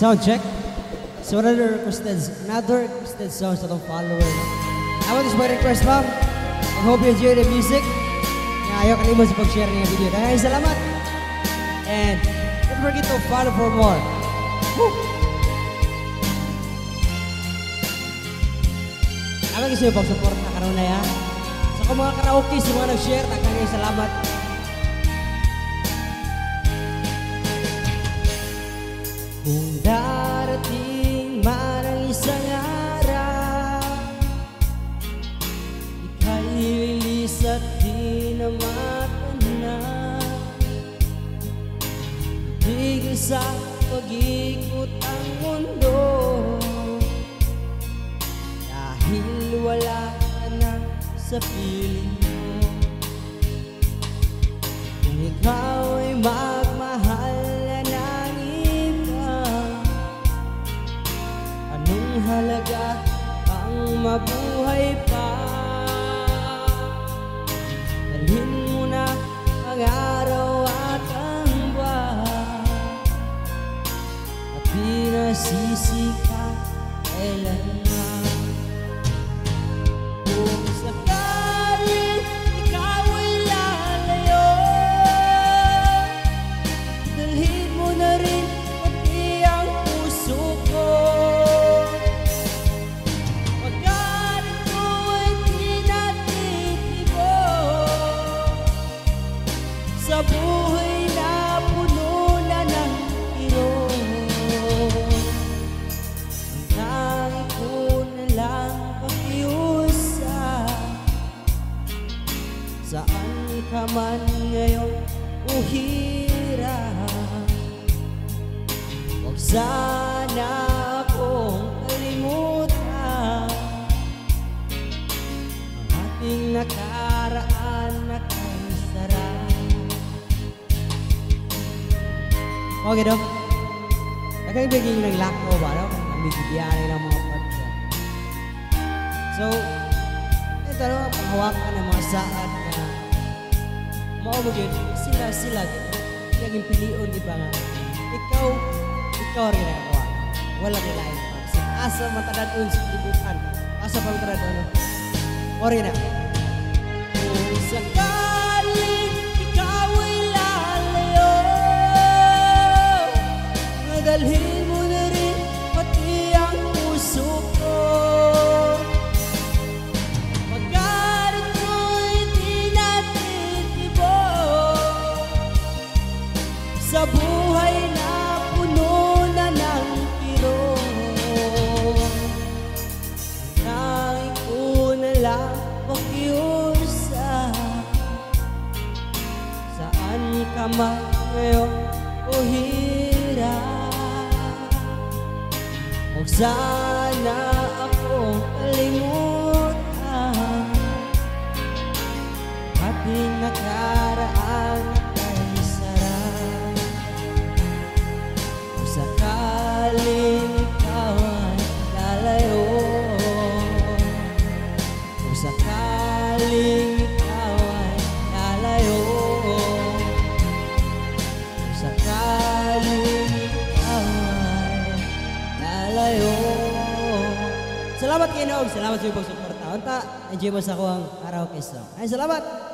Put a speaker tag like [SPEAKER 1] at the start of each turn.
[SPEAKER 1] Sound check. So another requested song sa itong follower. I want this my request, ma'am. I hope you enjoy the music. Ayaw kalimot sa pag-share ng video. Kaya salamat. And don't forget to follow for more. Woo! Ako gusto yung pag-support na karoon na yan. Sa kung mga karaoke, sa mga nag-share, tagay salamat. Kung darating man ang isang araw, ika'y lilis at di na matanaw. Tigil sa pag-ikot ang mundo, dahil wala ka na sa piling mo. Kung ikaw ay magmahal na ng iba, anong halaga ang mabuhay pa? Dalhin mo na ang araw at ang buwan, at di nasisi ka kailanman. Kung sakaling ikaw ay lalayo, dalhin mo na rin pati ang puso ko. Pagkat ito ay di natitibo sa buhay na puno na ng irong. Ang tangi ko na lang pakiusap, saan ka man ngayon o hirap, huwag sana akong kalimutan ang ating nakaraan na kay sarap. Okay, dong. Nakaibigay ng lako ba, no? Namigibiyaray ng mga podcast. So, ito naman, panghawakan ng mga saat na maumugin, sila, yung piliun, iba nga. Ikaw rin ako. Wala nila ito. Asa matadadun sa libutan. Asa pang matadadun. O rin na. Kung sakaling ikaw ay lalayo, madalhin mo na rin pati ang puso ko. Pagkat ito'y di natitibo sa buhay na puno na ng kirong. Ang tanging ko na lang pakiusap, saan ka man ngayon o hirap, huwag sana akong kalimutan ating nakaraan ay sarap. Kung sakaling ikaw ay lalayo, kung sakaling ikaw ay lalayo, kung sakaling ikaw ay lalayo. Salamat kayo, Noog. Salamat sa iyong pagsuporta. Unta, enjoy mo sa ako ang karaoke song. Ay, salamat!